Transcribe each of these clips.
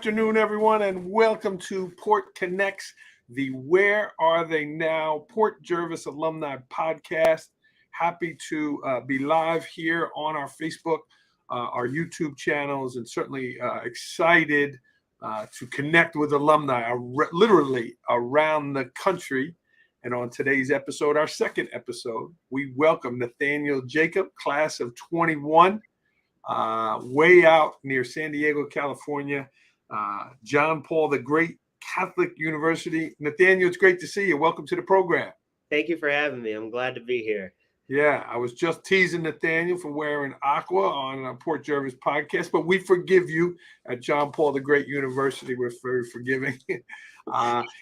afternoon, everyone, and welcome to Port Connects, the Where Are They Now Port Jervis Alumni Podcast. Happy to be live here on our Facebook, our YouTube channels, and certainly excited to connect with alumni literally around the country. And on today's episode, our second episode, we welcome Nathaniel Jacob, class of 21. Way out near San Diego, California, John Paul the Great Catholic University. Nathaniel, it's great to see you. Welcome to the program. Thank you for having me. I'm glad to be here. Yeah, I was just teasing Nathaniel for wearing aqua on a Port Jervis podcast, but we forgive you at John Paul the Great University. We're very forgiving.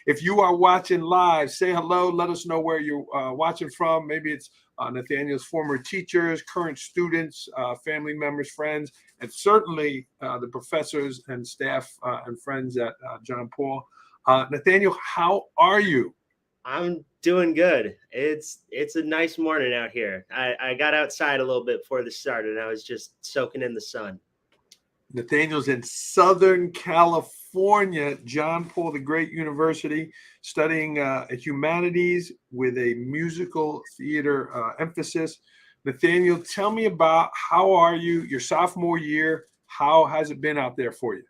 If you are watching live, say hello. Let us know where you're watching from. Maybe it's Nathaniel's former teachers, current students, family members, friends, and certainly the professors and staff and friends at John Paul. Nathaniel, how are you? I'm doing good. It's a nice morning out here. I got outside a little bit before this started, and I was just soaking in the sun. Nathaniel's in Southern California, John Paul the Great University, studying humanities with a musical theater emphasis. Nathaniel, tell me about how are you, your sophomore year? How has it been out there for you?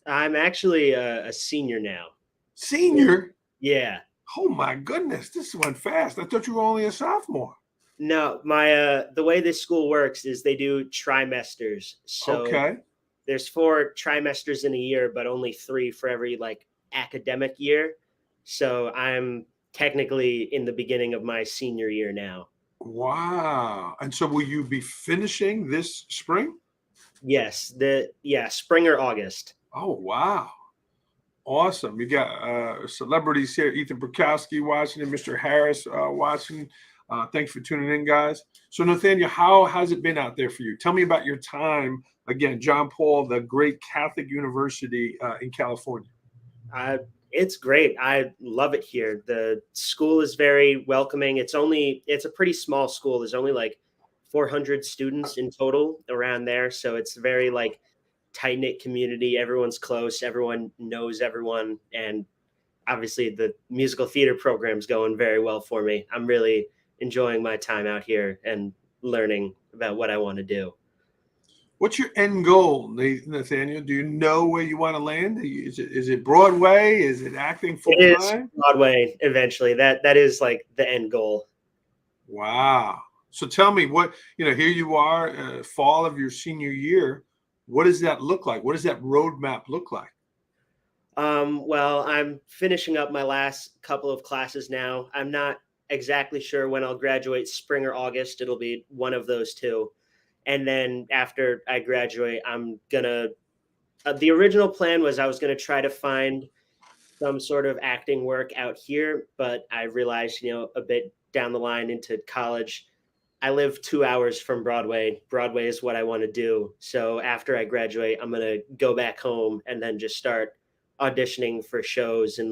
I'm actually a senior now. Senior? Yeah. Oh my goodness, this went fast. I thought you were only a sophomore. No, the way this school works is they do trimesters. So okay. There's 4 trimesters in a year, but only 3 for every academic year. So I'm technically in the beginning of my senior year now. Wow. And so will you be finishing this spring? Yes. Spring or August. Oh, wow. Awesome. You got celebrities here, Ethan Brokowski watching and Mr. Harris watching. Thanks for tuning in, guys. So, Nathaniel, how has it been out there for you? Tell me about your time. Again, John Paul, the Great Catholic University in California. It's great. I love it here. The school is very welcoming. It's a pretty small school. There's only 400 students in total around there. So it's very tight-knit community. Everyone's close. Everyone knows everyone. And obviously the musical theater program's going very well for me. I'm really enjoying my time out here and learning about what I want to do. What's your end goal, Nathaniel? Do you know where you want to land? Is it Broadway? Is it acting full time? It is Broadway eventually. That is the end goal. Wow. So tell me here you are, fall of your senior year. What does that look like? What does that roadmap look like? Well, I'm finishing up my last couple of classes now. I'm not exactly sure when I'll graduate, spring or August. It'll be one of those two. And then after I graduate, I'm gonna. The original plan was I was gonna try to find some sort of acting work out here, but I realized, a bit down the line into college, I live 2 hours from Broadway. Broadway is what I want to do. So after I graduate, I'm gonna go back home and then just start auditioning for shows in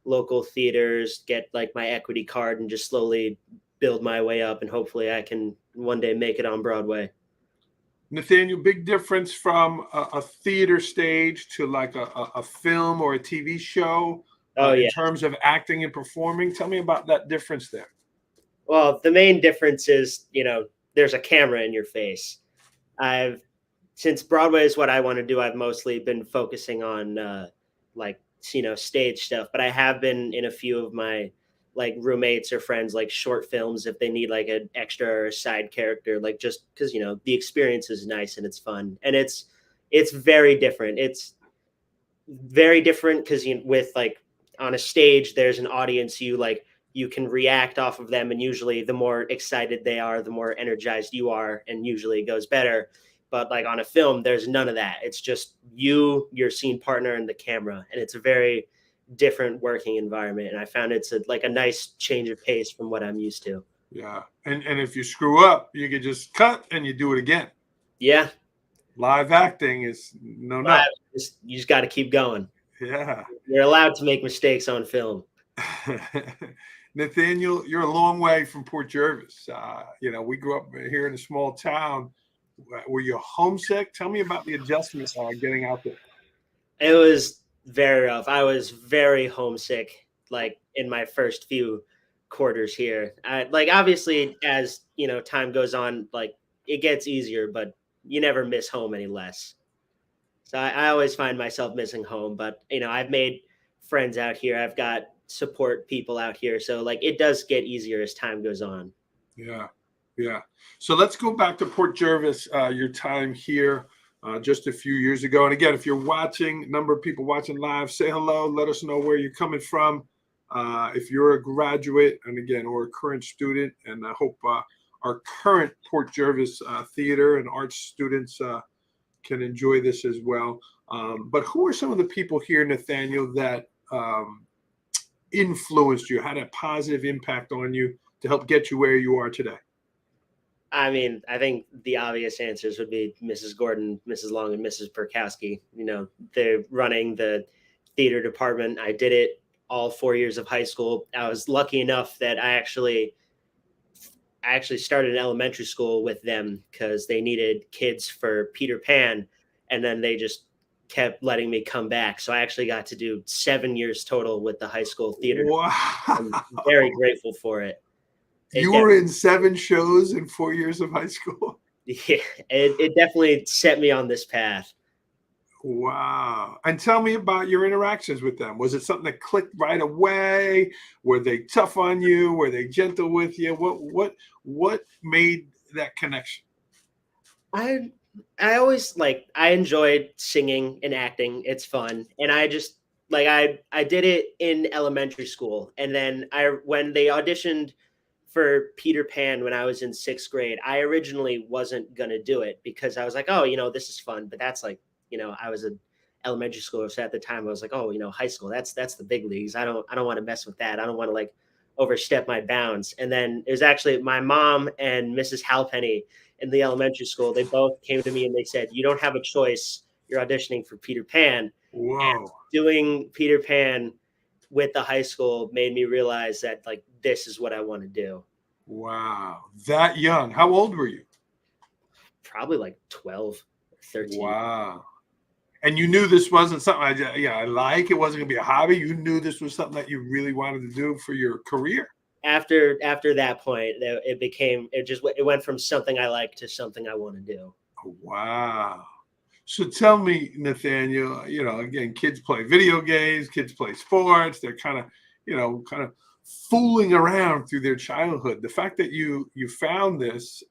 local theaters, get my equity card, and just slowly build my way up, and hopefully I can one day make it on Broadway. Nathaniel, big difference from a theater stage to a film or a TV show in terms of acting and performing. Tell me about that difference there. Well, the main difference is, there's a camera in your face. Since Broadway is what I want to do, I've mostly been focusing on stage stuff, but I have been in a few of my roommates or friends short films if they need an extra or a side character, just because the experience is nice and it's fun, and it's very different. It's very different because with on a stage there's an audience, you can react off of them, and usually the more excited they are, the more energized you are, and usually it goes better. But on a film, there's none of that. It's just you, your scene partner, and the camera, and it's a very different working environment, and I found it's a nice change of pace from what I'm used to. Yeah, and if you screw up, you can just cut and you do it again. Yeah, live acting is no. You just got to keep going. Yeah, you're allowed to make mistakes on film. Nathaniel, you're a long way from Port Jervis. We grew up here in a small town. Were you homesick? Tell me about the adjustments getting out there. It was very rough. I was very homesick, like in my first few quarters here. Like obviously, as you know, time goes on, like it gets easier, but you never miss home any less. So I always find myself missing home. But you know, I've made friends out here. I've got support people out here. So like it does get easier as time goes on. Yeah, yeah. So let's go back to Port Jervis, your time here just a few years ago. And again, if you're watching, number of people watching live, say hello. Let us know where you're coming from. If you're a graduate, and again, or a current student, and I hope our current Port Jervis theater and arts students can enjoy this as well. But who are some of the people here, Nathaniel, that influenced you, had a positive impact on you to help get you where you are today? I mean, I think the obvious answers would be Mrs. Gordon, Mrs. Long, and Mrs. Perkowski. You know, they're running the theater department. I did it all 4 years of high school. I was lucky enough that I actually started in elementary school with them because they needed kids for Peter Pan, and then they just kept letting me come back. So I actually got to do 7 years total with the high school theater. I'm Wow. very grateful for it. It You were in 7 shows in 4 years of high school. Yeah, it definitely set me on this path. Wow. And tell me about your interactions with them. Was it something that clicked right away? Were they tough on you? Were they gentle with you? What made that connection? I I always I enjoyed singing and acting. It's fun. And I just I did it in elementary school. And then I when they auditioned for Peter Pan when I was in 6th grade, I originally wasn't gonna do it because I was like, oh, this is fun. But that's I was an elementary schooler, so at the time I was like, oh, high school, that's the big leagues. I don't want to mess with that. I don't want to overstep my bounds. And then it was actually my mom and Mrs. Halpenny in the elementary school. They both came to me and they said, you don't have a choice. You're auditioning for Peter Pan. And Whoa. doing Peter Pan with the high school made me realize that this is what I want to do. Wow. That young. How old were you? Probably 12, 13. Wow. And you knew this wasn't something I like. It wasn't going to be a hobby. You knew this was something that you really wanted to do for your career. After that point, it went from something I like to something I want to do. Wow. So tell me, Nathaniel, again, kids play video games, kids play sports. They're kind of fooling around through their childhood. The fact that you found this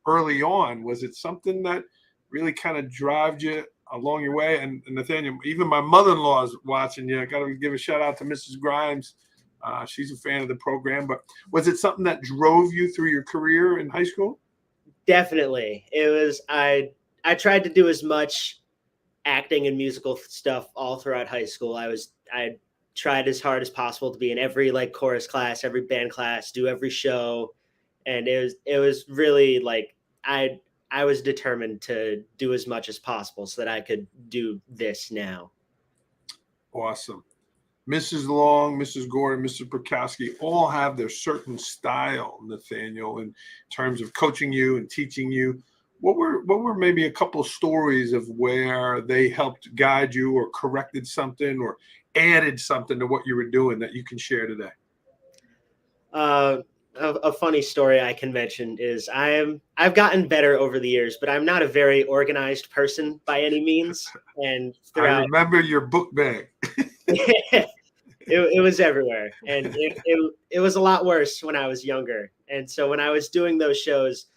early on, was it something that really kind of drove you along your way? And Nathaniel, even my mother-in-law is watching you. I got to give a shout out to Mrs. Grimes. She's a fan of the program. But was it something that drove you through your career in high school? Definitely. It was. I tried to do as much acting and musical stuff all throughout high school. I tried as hard as possible to be in every chorus class, every band class, do every show, and it was really I was determined to do as much as possible so that I could do this now. Awesome. Mrs. Long, Mrs. Gordon, Mr. Perkowski all have their certain style, Nathaniel, in terms of coaching you and teaching you. What were maybe a couple of stories of where they helped guide you or corrected something or added something to what you were doing that you can share today? A funny story I can mention is I've gotten better over the years, but I'm not a very organized person by any means. And I remember your book bag. it was everywhere, and it was a lot worse when I was younger. And so when I was doing those shows,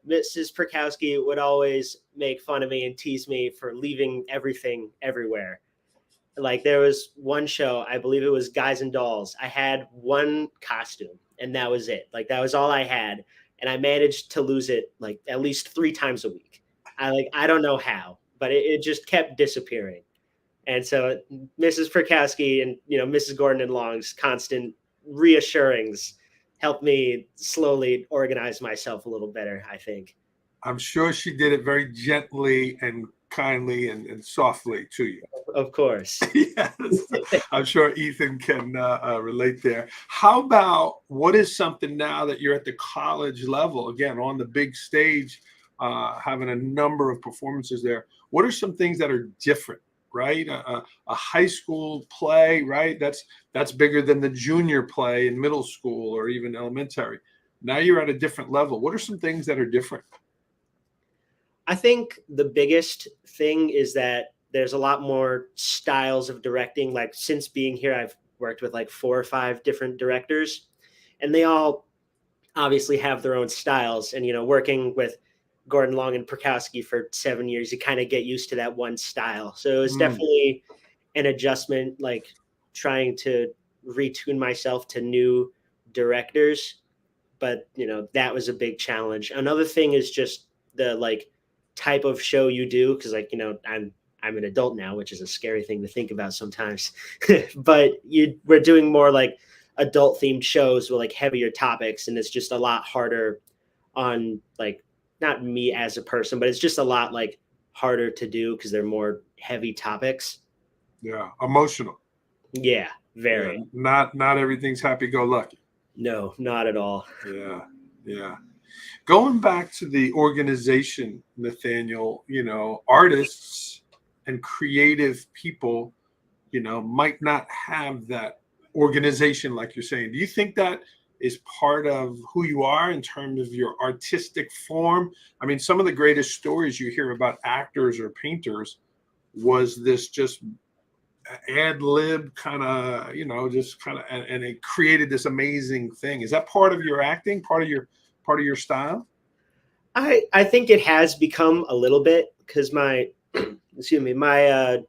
Mrs. Perkowski would always make fun of me and tease me for leaving everything everywhere. There was one show, I believe it was Guys and Dolls. I had one costume and that was it. That was all I had. And I managed to lose it at least 3 times a week. I don't know how, but it just kept disappearing. And so Mrs. Perkowski and, Mrs. Gordon and Long's constant reassurings helped me slowly organize myself a little better, I think. I'm sure she did it very gently and kindly and softly to you. Of course. Yes. I'm sure Ethan can relate there. How about, what is something now that you're at the college level, again, on the big stage, having a number of performances there? What are some things that are different right? A high school play, right? That's bigger than the junior play in middle school or even elementary. Now you're at a different level. What are some things that are different? I think the biggest thing is that there's a lot more styles of directing. Like since being here, I've worked with like 4 or 5 different directors, and they all obviously have their own styles. And working with Gordon Long and Perkowski for 7 years, you kind of get used to that one style. So it was definitely an adjustment, like trying to retune myself to new directors. But that was a big challenge. Another thing is just the like type of show you do, because I'm an adult now, which is a scary thing to think about sometimes. But we're doing more like adult themed shows with like heavier topics, and it's just a lot harder on like not me as a person, but it's just a lot like harder to do because they're more heavy topics. Yeah, emotional. Yeah, very. Yeah, not everything's happy go lucky. No, not at all. Yeah, yeah. Going back to the organization, Nathaniel, artists and creative people, might not have that organization like you're saying. Do you think that is part of who you are in terms of your artistic form? I mean, some of the greatest stories you hear about actors or painters was this just ad lib kind of, just kind of, and it created this amazing thing. Is that part of your acting, part of your style? I think it has become a little bit because my excuse me, my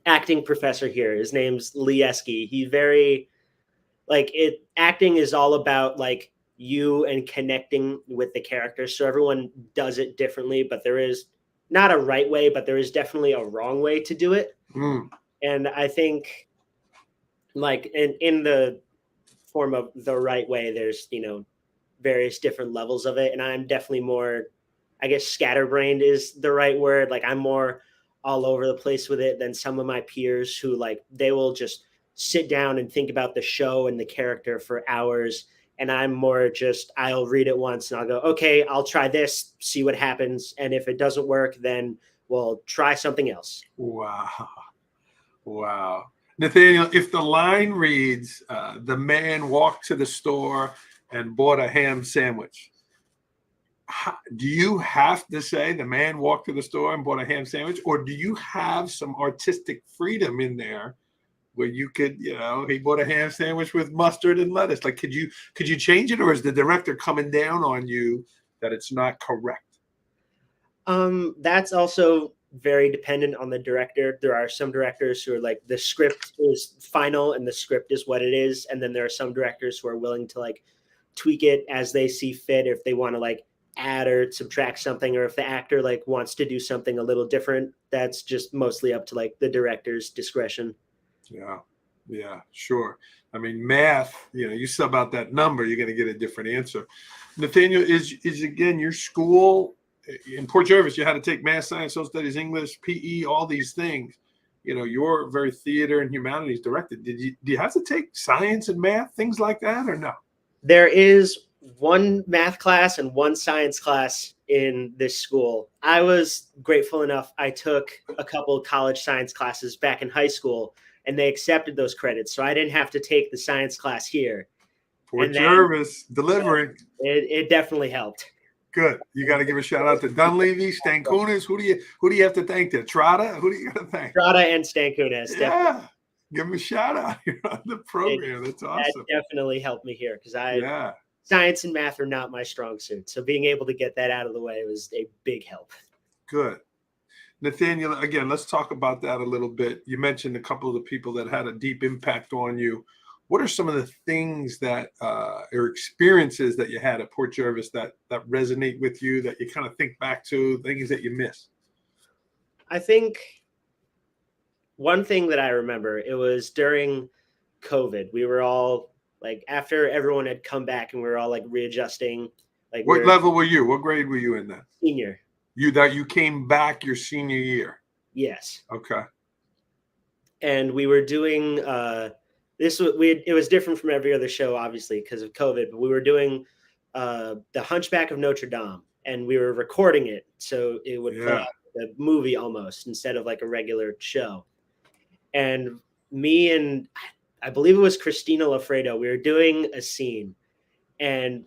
acting professor here, his name's Lee Esky. He very like it acting is all about like you and connecting with the character. So everyone does it differently, but there is not a right way, but there is definitely a wrong way to do it. And I think like in the form of the right way, there's various different levels of it, and I'm definitely more, I guess, scatterbrained is the right word. Like I'm more all over the place with it than some of my peers who like they will just sit down and think about the show and the character for hours, and I'm more just I'll read it once and I'll go, okay, I'll try this, see what happens, and if it doesn't work, then we'll try something else. Wow. Nathaniel, if the line reads, the man walked to the store and bought a ham sandwich, do you have to say the man walked to the store and bought a ham sandwich, or do you have some artistic freedom in there where you could, he bought a ham sandwich with mustard and lettuce? Like, could you change it, or is the director coming down on you that it's not correct? That's also very dependent on the director. There are some directors who are like the script is final and the script is what it is, and then there are some directors who are willing to like tweak it as they see fit, if they want to like add or subtract something, or if the actor like wants to do something a little different. That's just mostly up to like the director's discretion. Yeah, sure. I mean, math, you sub out that number, you're going to get a different answer. Nathaniel, is again your school in Port Jervis, you had to take math, science, social studies, English, PE, all these things. You're very theater and humanities directed. Do you have to take science and math, things like that, or no? There is one math class and one science class in this school. I was grateful enough. I took a couple of college science classes back in high school, and they accepted those credits. So I didn't have to take the science class here. Port Jervis delivering. So it definitely helped. Good. You got to give a shout out to Dunleavy, Stankunas. Who do you have to thank there? Trotta? Who do you got to thank? Trotta and Stankunas. Yeah. Definitely. Give them a shout out here on the program. That's awesome. That definitely helped me here because science and math are not my strong suit. So being able to get that out of the way was a big help. Good. Nathaniel, again, let's talk about that a little bit. You mentioned a couple of the people that had a deep impact on you. What are some of the things that or experiences that you had at Port Jervis that resonate with you, that you kind of think back to, things that you miss? I think one thing that I remember, it was during COVID. We were all like, after everyone had come back and we were all like readjusting. Like, what level were you? What grade were you in then? Senior. You came back your senior year? Yes. Okay. And we were doing it was different from every other show, obviously, because of COVID, but we were doing The Hunchback of Notre Dame, and we were recording it so it would play out a movie almost instead of like a regular show. And me and I believe it was Christina Lafredo, we were doing a scene, and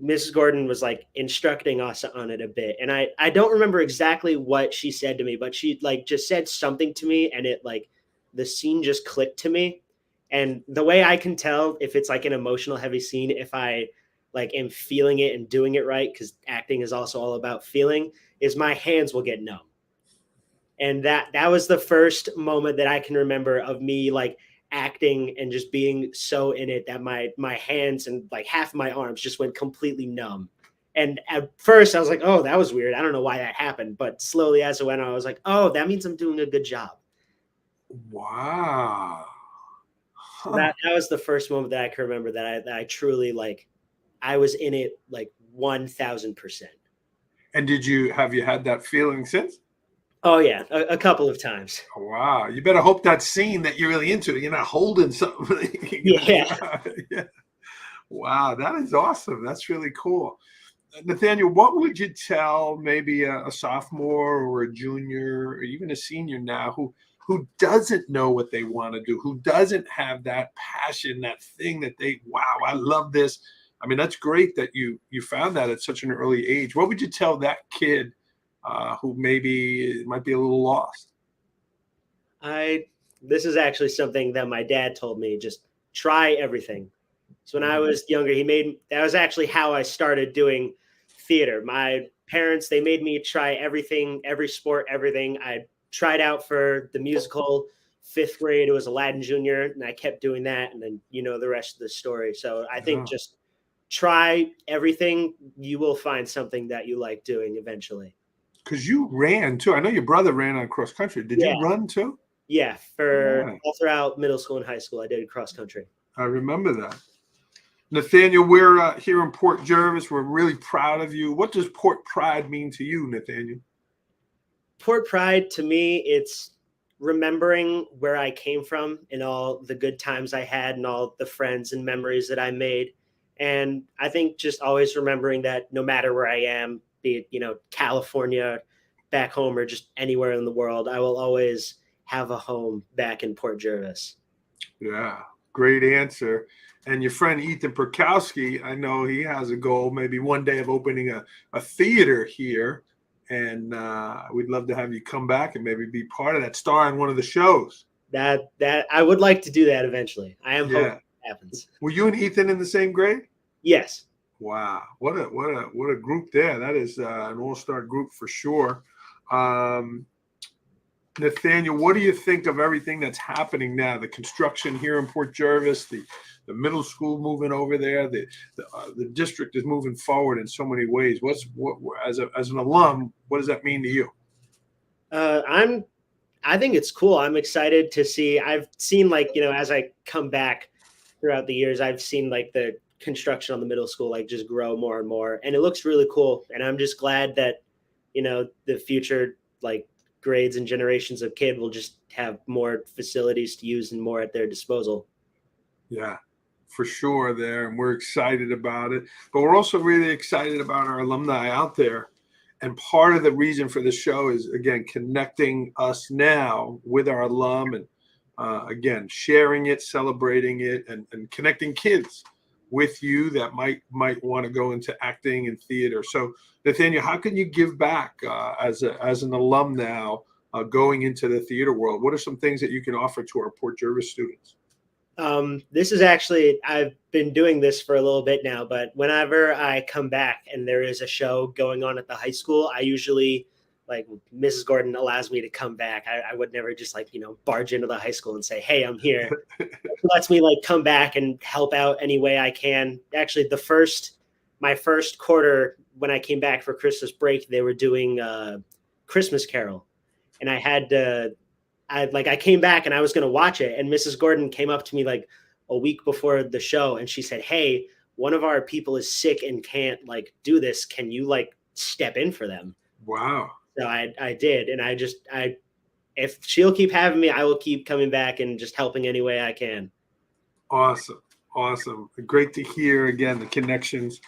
Mrs. Gordon was like instructing us on it a bit. And I don't remember exactly what she said to me, but she like just said something to me, and it like the scene just clicked to me. And the way I can tell if it's like an emotional heavy scene, if I like am feeling it and doing it right, because acting is also all about feeling, is my hands will get numb. And that was the first moment that I can remember of me like acting and just being so in it that my hands and like half of my arms just went completely numb. And at first I was like, oh, that was weird. I don't know why that happened. But slowly as it went on, I was like, oh, that means I'm doing a good job. Wow. Huh. That was the first moment that I can remember that I truly like, I was in it like 1000%. And have you had that feeling since? Oh yeah, a couple of times. Oh, wow. You better hope that scene that you're really into, you're not holding something. Yeah. Yeah. Wow, that is awesome. That's really cool. Nathaniel, what would you tell maybe a sophomore or a junior or even a senior now who doesn't know what they want to do, who doesn't have that passion, that thing that wow, I love this. I mean, that's great that you found that at such an early age. What would you tell that kid who maybe might be a little lost? This is actually something that my dad told me, just try everything. So when I was younger, that was actually how I started doing theater. My parents, they made me try everything, every sport, everything. I tried out for the musical. 5th grade, it was Aladdin Junior, and I kept doing that. And then, the rest of the story. So I think just try everything. You will find something that you like doing eventually. Because you ran too. I know your brother ran on cross country. Did you run too? Yeah, all throughout middle school and high school, I did cross country. I remember that. Nathaniel, we're here in Port Jervis. We're really proud of you. What does Port Pride mean to you, Nathaniel? Port Pride, to me, it's remembering where I came from and all the good times I had and all the friends and memories that I made. And I think just always remembering that no matter where I am, be it, California, back home, or just anywhere in the world, I will always have a home back in Port Jervis. Yeah, great answer. And your friend Ethan Perkowski, I know he has a goal maybe one day of opening a theater here. And we'd love to have you come back and maybe be part of that, star in one of the shows. That I would like to do that eventually. I am hoping it happens. Were you and Ethan in the same grade? Yes. Wow, what a group there. That is an all-star group for sure. Nathaniel, what do you think of everything that's happening now? The construction here in Port Jervis, the middle school moving over there, the district is moving forward in so many ways. As an alum, what does that mean to you? I think it's cool. I'm excited to see. I've seen as I come back throughout the years, I've seen like the construction on the middle school like just grow more and more, and it looks really cool. And I'm just glad that the future like grades and generations of kid will just have more facilities to use and more at their disposal. Yeah, for sure there. And we're excited about it, but we're also really excited about our alumni out there. And part of the reason for the show is, again, connecting us now with our alum and, again, sharing it, celebrating it, and connecting kids with you that might want to go into acting and theater. So, Nathaniel, how can you give back as an alum now going into the theater world? What are some things that you can offer to our Port Jervis students? This is actually, I've been doing this for a little bit now, but whenever I come back and there is a show going on at the high school, I usually, like, Mrs. Gordon allows me to come back. I would never just barge into the high school and say, hey, I'm here. She lets me come back and help out any way I can. Actually, my first quarter when I came back for Christmas break, they were doing Christmas Carol, and I came back and I was going to watch it. And Mrs. Gordon came up to me like a week before the show. And she said, hey, one of our people is sick and can't do this. Can you step in for them? Wow. So I did. And if she'll keep having me, I will keep coming back and just helping any way I can. Awesome. Great to hear again, the connections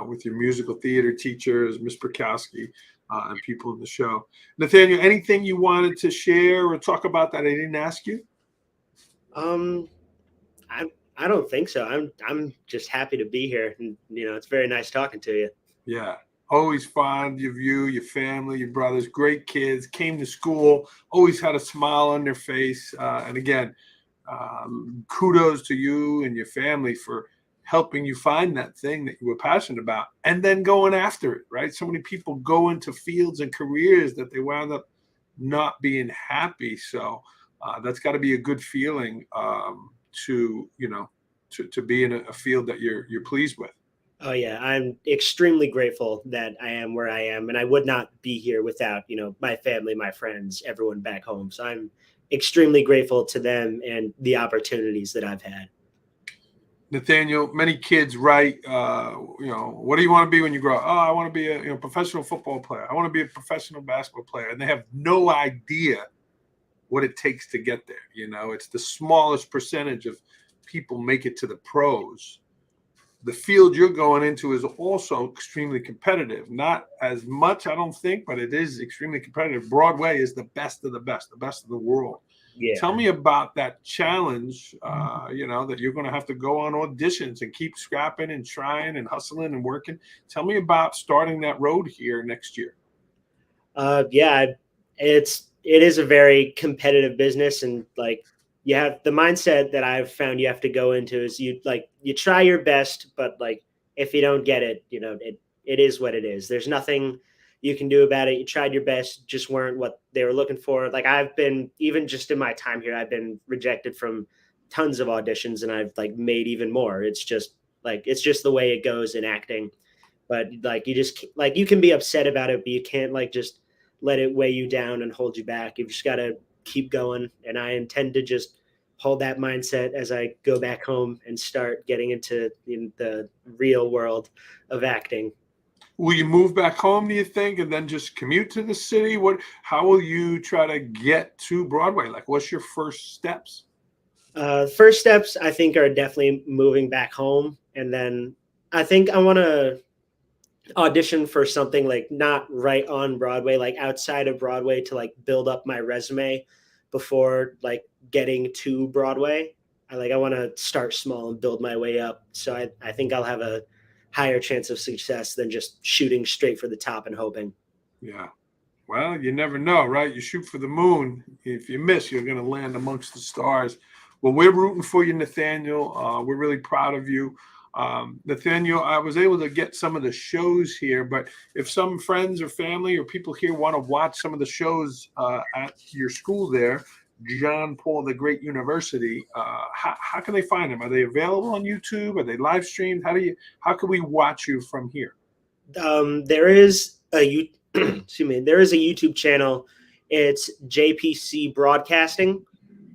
with your musical theater teachers, Miss Perkowski, and people in the show. Nathaniel, anything you wanted to share or talk about that I didn't ask you? Um, I don't think so. I'm just happy to be here, and it's very nice talking to you. Yeah. Always fond of you, your family, your brothers, great kids, came to school, always had a smile on their face. And again, kudos to you and your family for helping you find that thing that you were passionate about and then going after it, right? So many people go into fields and careers that they wound up not being happy. So that's got to be a good feeling to be in a field that you're pleased with. Oh yeah, I'm extremely grateful that I am where I am, and I would not be here without my family, my friends, everyone back home. So I'm extremely grateful to them and the opportunities that I've had. Nathaniel, many kids write, what do you want to be when you grow up? Oh, I want to be a professional football player. I want to be a professional basketball player. And they have no idea what it takes to get there. It's the smallest percentage of people make it to the pros. The field you're going into is also extremely competitive. Not as much, I don't think, but it is extremely competitive. Broadway is the best of the best of the world. Yeah. Tell me about that challenge, that you're going to have to go on auditions and keep scrapping and trying and hustling and working. Tell me about starting that road here next year. Yeah, it is a very competitive business, and you have the mindset that I've found you have to go into is you try your best, but if you don't get it, it is what it is. There's nothing you can do about it. You tried your best, just weren't what they were looking for. I've been, even just in my time here, I've been rejected from tons of auditions, and I've made even more. It's just the way it goes in acting. But you just you can be upset about it, but you can't just let it weigh you down and hold you back. You've just got to keep going. And I intend to just hold that mindset as I go back home and start getting into the real world of acting. Will you move back home, do you think, and then just commute to the city? How will you try to get to Broadway? What's your first steps? First steps, I think, are definitely moving back home. And then I think I want to audition for something not right on Broadway, outside of Broadway, to build up my resume before getting to Broadway. I want to start small and build my way up. So I think I'll have a higher chance of success than just shooting straight for the top and hoping. Yeah. Well, you never know, right? You shoot for the moon. If you miss, you're going to land amongst the stars. Well, we're rooting for you, Nathaniel. We're really proud of you. Nathaniel, I was able to get some of the shows here, but if some friends or family or people here want to watch some of the shows at your school there, John Paul the Great University, how can they find them? Are they available on YouTube? Are they live streamed? How can we watch you from here? There is a excuse me. There is a YouTube channel. It's JPC Broadcasting,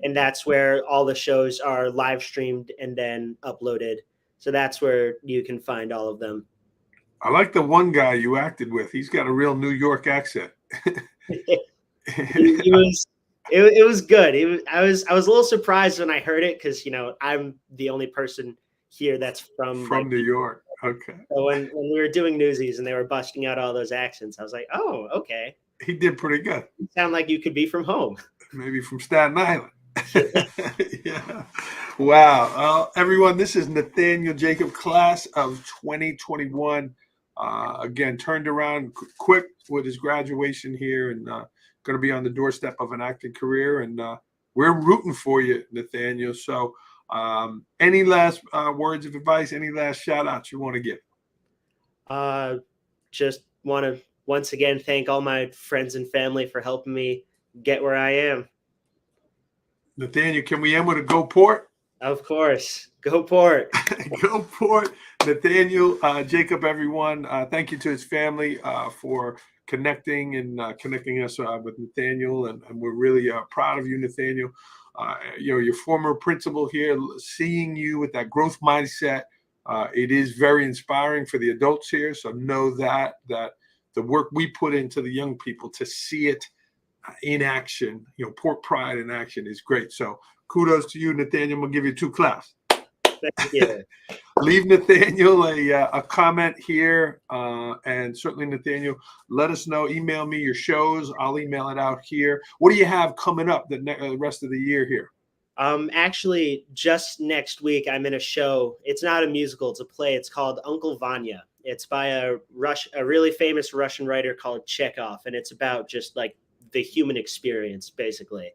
and that's where all the shows are live streamed and then uploaded. So that's where you can find all of them. I like the one guy you acted with. He's got a real New York accent. It was good. I was a little surprised when I heard it because I'm the only person here that's from New York. Okay. So when we were doing Newsies and they were busting out all those accents, I was like, oh, okay. He did pretty good. You sound like you could be from home. Maybe from Staten Island. Yeah. Wow. Everyone, this is Nathaniel Jacob, class of 2021. Again, turned around quick with his graduation here and going to be on the doorstep of an acting career. And we're rooting for you, Nathaniel. So any last words of advice, any last shout outs you want to give? Just want to once again thank all my friends and family for helping me get where I am. Nathaniel, can we end with a go Port? Of course. Go Port. Go Port. Nathaniel Jacob, everyone. Thank you to his family for connecting us with Nathaniel. And we're really proud of you, Nathaniel. Your former principal here, seeing you with that growth mindset, it is very inspiring for the adults here. So know that the work we put into the young people to see it in action, Port Pride in action is great. So kudos to you, Nathaniel. I'm gonna give you 2 claps. Thank you. Leave Nathaniel a comment here, and certainly Nathaniel, let us know. Email me your shows. I'll email it out here. What do you have coming up the rest of the year here? Actually, just next week, I'm in a show. It's not a musical; it's a play. It's called Uncle Vanya. It's by a really famous Russian writer called Chekhov, and it's about just like the human experience, basically.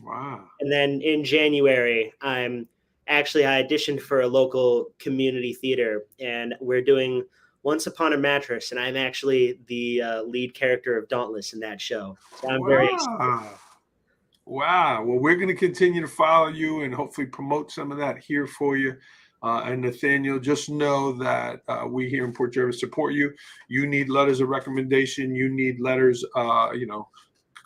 Wow. And then in January, I auditioned for a local community theater, and we're doing Once Upon a Mattress, and I'm actually the lead character of Dauntless in that show. So I'm very excited. Wow. Wow. Well, we're going to continue to follow you and hopefully promote some of that here for you. And Nathaniel, just know that we here in Port Jervis support you. You need letters of recommendation. You need letters,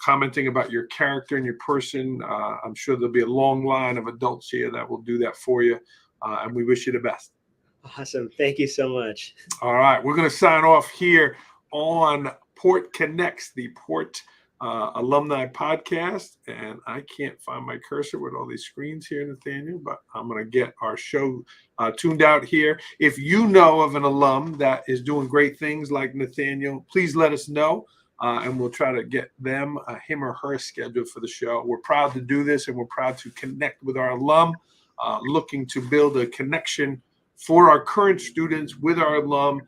commenting about your character and your person. I'm sure there'll be a long line of adults here that will do that for you. And we wish you the best. Awesome. Thank you so much. All right. We're going to sign off here on Port Connects, the Port alumni podcast. And I can't find my cursor with all these screens here, Nathaniel, but I'm going to get our show tuned out here. If you know of an alum that is doing great things like Nathaniel, please let us know. And we'll try to get them, him or her, scheduled for the show. We're proud to do this, and we're proud to connect with our alum, looking to build a connection for our current students with our alum,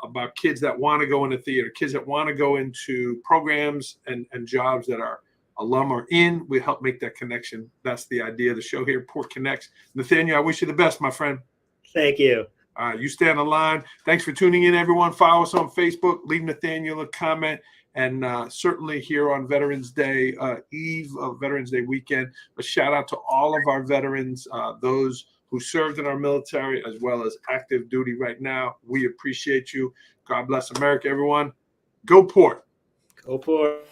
about kids that want to go into theater, kids that want to go into programs and jobs that our alum are in. We help make that connection. That's the idea of the show here, Port Connects. Nathaniel, I wish you the best, my friend. Thank you. You stay on the line. Thanks for tuning in, everyone. Follow us on Facebook. Leave Nathaniel a comment. And certainly here on Veterans Day, eve of Veterans Day weekend, a shout out to all of our veterans, those who served in our military as well as active duty right now. We appreciate you. God bless America, everyone. Go Port. Go Port.